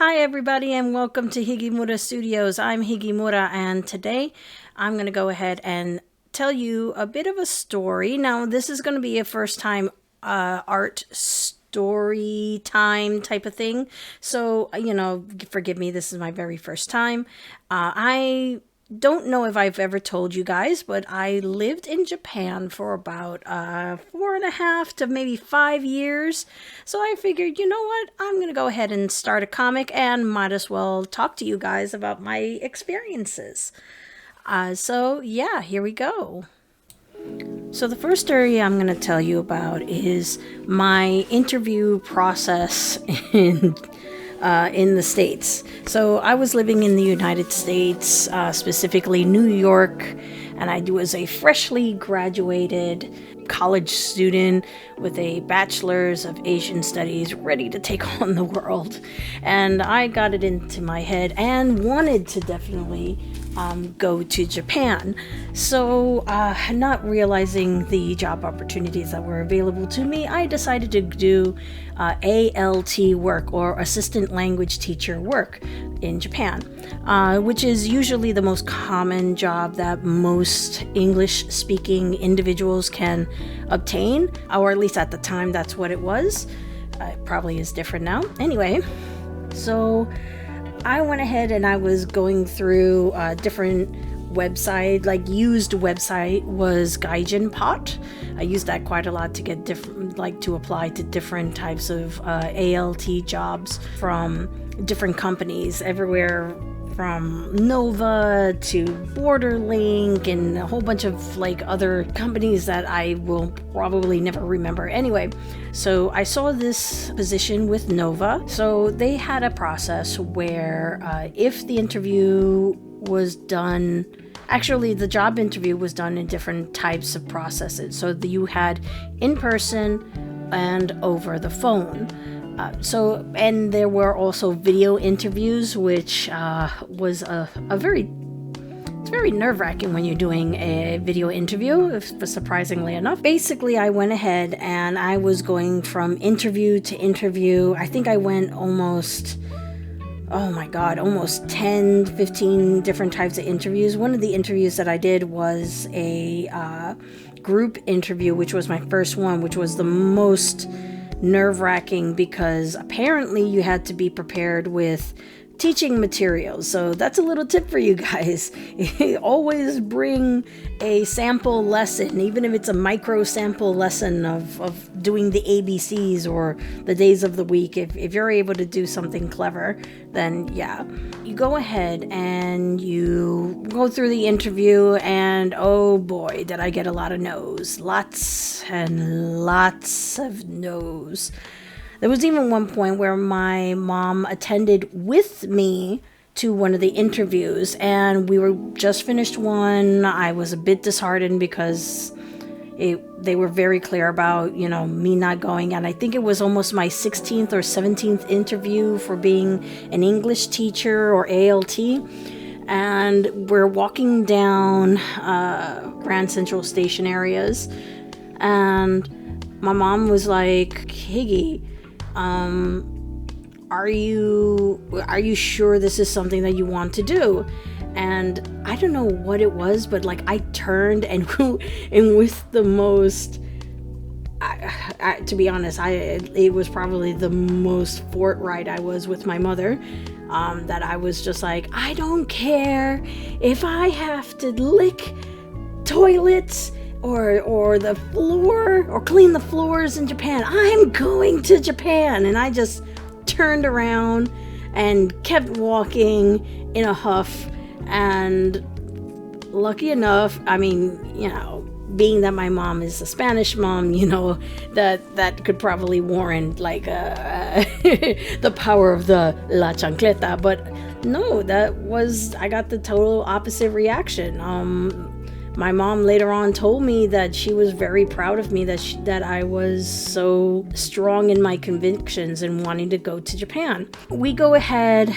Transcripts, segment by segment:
Hi everybody and welcome to Higimura Studios. I'm Higimura and today I'm going to go ahead and tell you a bit of a story. Now this is going to be a first time art story time type of thing. So, forgive me, this is my very first time. I don't know if I've ever told you guys, but I lived in Japan for about 4.5 to maybe 5 years. So I figured, you know what? I'm going to go ahead and start a comic and might as well talk to you guys about my experiences. So yeah, here we go. So the first story I'm going to tell you about is my interview process in the States. So I was living in the United States, specifically New York, and I was a freshly graduated college student with a bachelor's of Asian studies ready to take on the world. And I got it into my head and wanted to definitely go to Japan. So not realizing the job opportunities that were available to me, I decided to do ALT work, or assistant language teacher work, in Japan, which is usually the most common job that most English speaking individuals can obtain, or at least at the time that's what it was. It probably is different now. Anyway, so I went ahead and I was going through different website, like used website was Gaijin Pot. I used that quite a lot to get different, like to apply to different types of ALT jobs from different companies everywhere, from Nova to Borderlink and a whole bunch of like other companies that I will probably never remember. Anyway, so I saw this position with Nova. So they had a process where if the interview was done, actually the job interview was done in different types of processes. So you had in person and over the phone. And there were also video interviews, which was a very, it's very nerve-wracking when you're doing a video interview, surprisingly enough. Basically, I went ahead and I was going from interview to interview. I think I went almost 10, 15 different types of interviews. One of the interviews that I did was a group interview, which was my first one, which was the most nerve-wracking because apparently you had to be prepared with teaching materials. So that's a little tip for you guys. Always bring a sample lesson, even if it's a micro sample lesson of doing the ABCs or the days of the week. If you're able to do something clever, then yeah. You go ahead and you go through the interview, and oh boy, did I get a lot of no's. Lots and lots of no's. There was even one point where my mom attended with me to one of the interviews, and we were just finished one. I was a bit disheartened because they were very clear about, me not going. And I think it was almost my 16th or 17th interview for being an English teacher or ALT. And we're walking down Grand Central Station areas, and my mom was like, Higgy, are you sure this is something that you want to do? And I don't know what it was, but like I turned and with the most, to be honest, it was probably the most forthright I was with my mother, that I was just like, I don't care if I have to lick toilets or the floor, or clean the floors in Japan. I'm going to Japan. And I just turned around and kept walking in a huff. And lucky enough, being that my mom is a Spanish mom, that could probably warrant like the power of the La Chancleta. But no, I got the total opposite reaction. My mom later on told me that she was very proud of me, that I was so strong in my convictions and wanting to go to Japan. We go ahead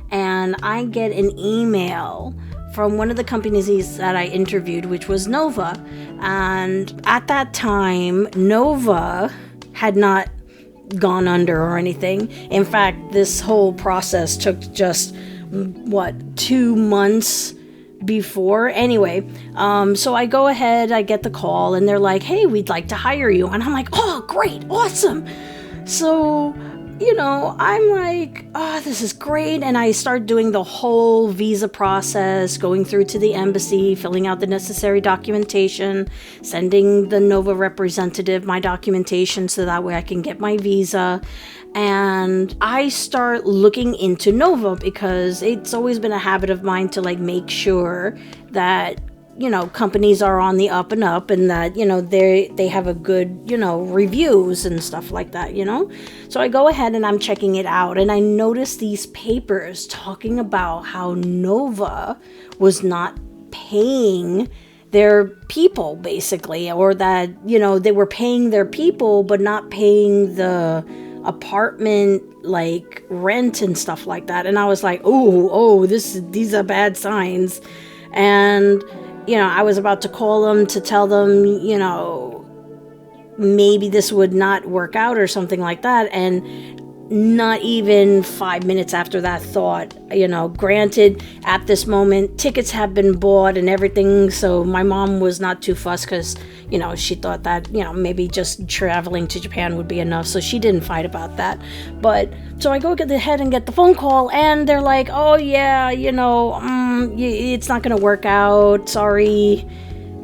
and I get an email from one of the companies that I interviewed, which was Nova. And at that time, Nova had not gone under or anything. In fact, this whole process took just 2 months before. Anyway, so I go ahead, I get the call, and they're like, hey, we'd like to hire you. And I'm like, oh, great, awesome. So, I'm like, oh, this is great. And I start doing the whole visa process, going through to the embassy, filling out the necessary documentation, sending the Nova representative my documentation so that way I can get my visa. And I start looking into Nova because it's always been a habit of mine to make sure that companies are on the up and up, and that they have a good reviews and stuff like that. So I go ahead and I'm checking it out, and I notice these papers talking about how Nova was not paying their people, basically, or that they were paying their people but not paying the apartment rent and stuff like that. And I was like, oh, these are bad signs. And I was about to call them to tell them, maybe this would not work out or something like that. And not even 5 minutes after that thought, granted, at this moment, tickets have been bought and everything. So my mom was not too fussed because, she thought that, maybe just traveling to Japan would be enough. So she didn't fight about that. But so I go get ahead and get the phone call, and they're like, oh, yeah, it's not going to work out. Sorry.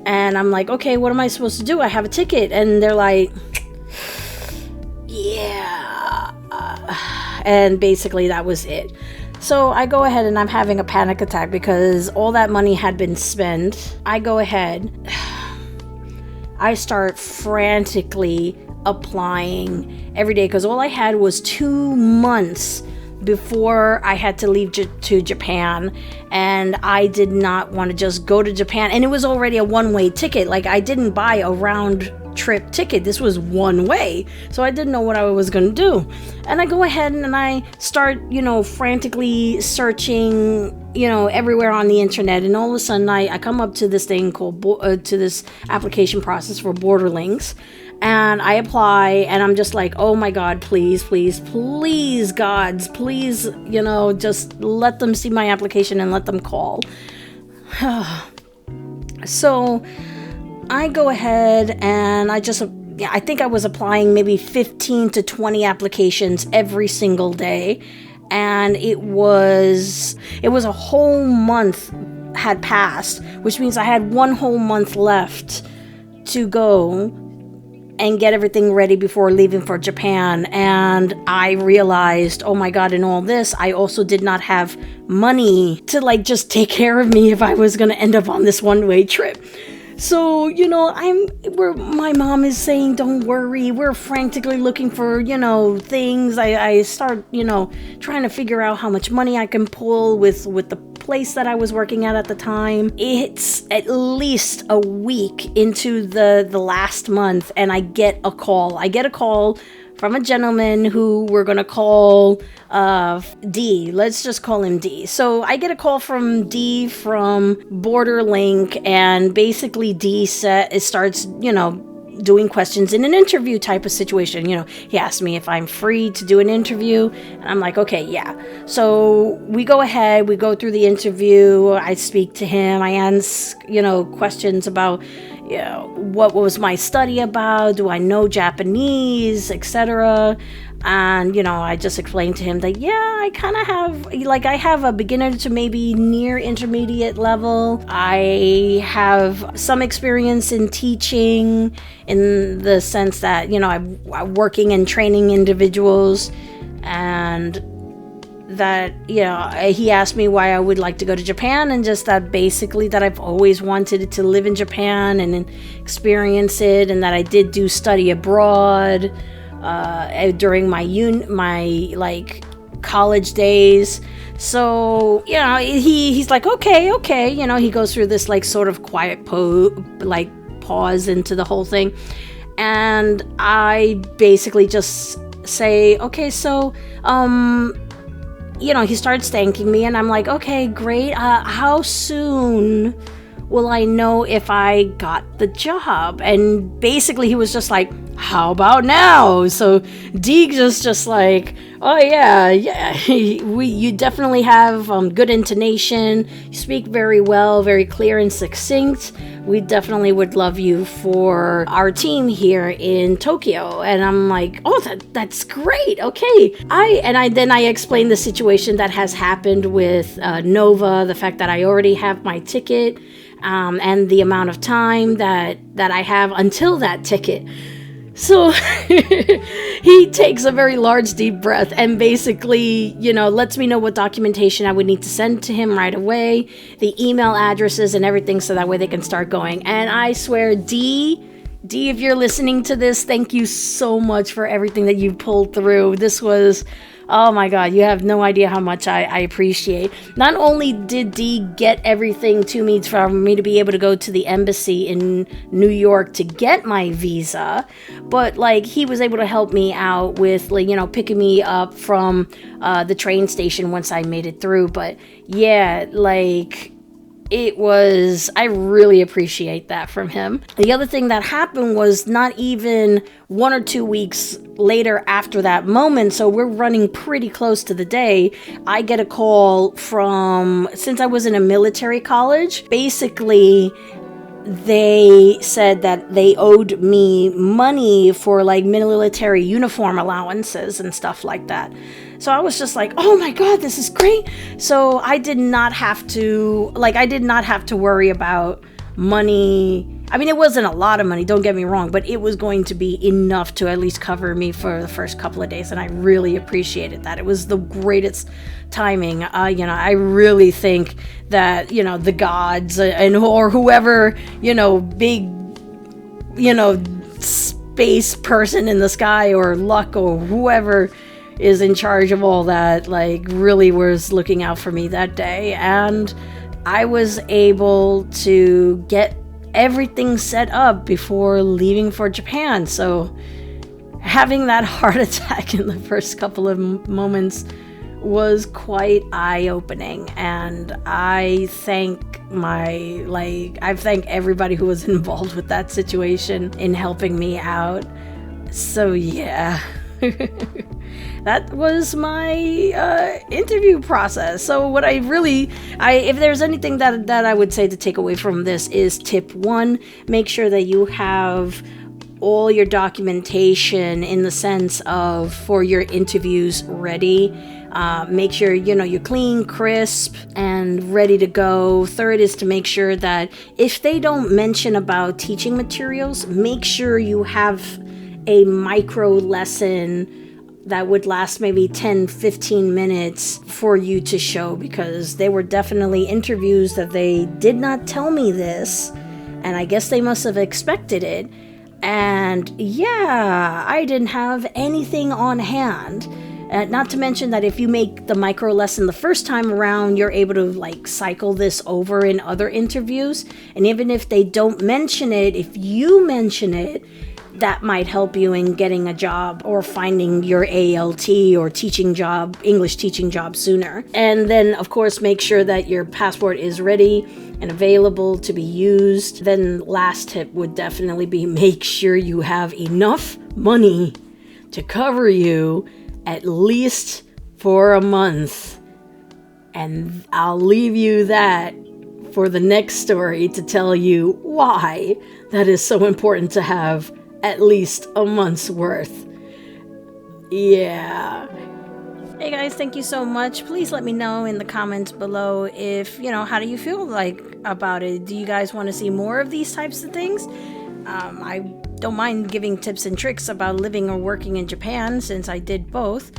And I'm like, okay, what am I supposed to do? I have a ticket. And they're like, yeah. And basically that was it. So I go ahead and I'm having a panic attack because all that money had been spent. I go ahead. I start frantically applying every day because all I had was 2 months before I had to leave to Japan, and I did not want to just go to Japan. And it was already a one-way ticket. I didn't buy a round trip ticket. This was one way. So I didn't know what I was going to do. And I go ahead and I start, frantically searching, everywhere on the internet. And all of a sudden I come up to this thing called, to this application process for Borderlinks. And I apply, and I'm just like, oh my God, please, please, please, gods, please, just let them see my application and let them call. So I go ahead and I think I was applying maybe 15 to 20 applications every single day. And it was a whole month had passed, which means I had 1 whole month left to go and get everything ready before leaving for Japan. And I realized, oh my God, in all this, I also did not have money to just take care of me if I was going to end up on this one-way trip. So, my mom is saying, don't worry, we're frantically looking for, things. I start, trying to figure out how much money I can pull with the place that I was working at the time. It's at least a week into the last month, and I get a call. I get a call from a gentleman who we're going to call D. Let's just call him D. So I get a call from D from Borderlink, and basically D starts, doing questions in an interview type of situation. He asked me if I'm free to do an interview, and I'm like, okay, yeah. So we go ahead, we go through the interview, I speak to him, I ask, questions about, what was my study about, do I know Japanese, etc. And, I just explained to him that, yeah, I kind of have, I have a beginner to maybe near intermediate level. I have some experience in teaching in the sense that, I'm working and training individuals, and that, he asked me why I would like to go to Japan, and just that basically that I've always wanted to live in Japan and experience it, and that I did do study abroad during my college days. So, he's like, okay, he goes through this sort of quiet pause into the whole thing. And I basically just say, okay, so, he starts thanking me, and I'm like, okay, great. How soon will I know if I got the job? And basically he was just like, how about now? So Dee just like, oh yeah, you definitely have good intonation. You speak very well, very clear and succinct. We definitely would love you for our team here in Tokyo. And I'm like, oh, that's great. Okay. Then I explained the situation that has happened with Nova, the fact that I already have my ticket, and the amount of time that I have until that ticket. So he takes a very large deep breath and basically, lets me know what documentation I would need to send to him right away, the email addresses and everything, so that way they can start going. And I swear, Dee, if you're listening to this, thank you so much for everything that you pulled through. This was, oh my God, you have no idea how much I appreciate. Not only did Dee get everything to me for me to be able to go to the embassy in New York to get my visa, but like he was able to help me out with picking me up from the train station once I made it through. But yeah, I really appreciate that from him. The other thing that happened was not even 1 or 2 weeks later after that moment, so we're running pretty close to the day, I get a call since I was in a military college, basically they said that they owed me money for military uniform allowances and stuff like that. So I was just like, oh my God, this is great. So I did not have to worry about money. I mean, it wasn't a lot of money, don't get me wrong, but it was going to be enough to at least cover me for the first couple of days. And I really appreciated that. It was the greatest timing. I really think that, the gods or whoever, big, space person in the sky or luck or whoever is in charge of all that, really was looking out for me that day. And I was able to get everything set up before leaving for Japan. So having that heart attack in the first couple of moments was quite eye-opening, and I thank everybody who was involved with that situation in helping me out. So yeah. That was my interview process. So what if there's anything that I would say to take away from this is tip 1, make sure that you have all your documentation in the sense of for your interviews ready. Make sure, you're clean, crisp, and ready to go. Third is to make sure that if they don't mention about teaching materials, make sure you have a micro lesson that would last maybe 10-15 minutes for you to show, because there were definitely interviews that they did not tell me this, and I guess they must have expected it. And yeah, I didn't have anything on hand. Not to mention that if you make the micro lesson the first time around, you're able to cycle this over in other interviews. And even if they don't mention it, if you mention it, that might help you in getting a job or finding your ALT or English teaching job sooner. And then, of course, make sure that your passport is ready and available to be used. Then last tip would definitely be make sure you have enough money to cover you at least for a month. And I'll leave you that for the next story to tell you why that is so important to have at least a month's worth. Yeah. Hey guys, thank you so much. Please let me know in the comments below if, how do you feel about it? Do you guys want to see more of these types of things? I don't mind giving tips and tricks about living or working in Japan since I did both.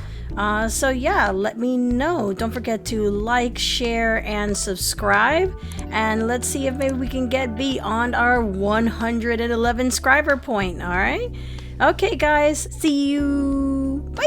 So yeah, let me know. Don't forget to like, share, and subscribe. And let's see if maybe we can get beyond our 111 subscriber point. All right? Okay, guys. See you. Bye.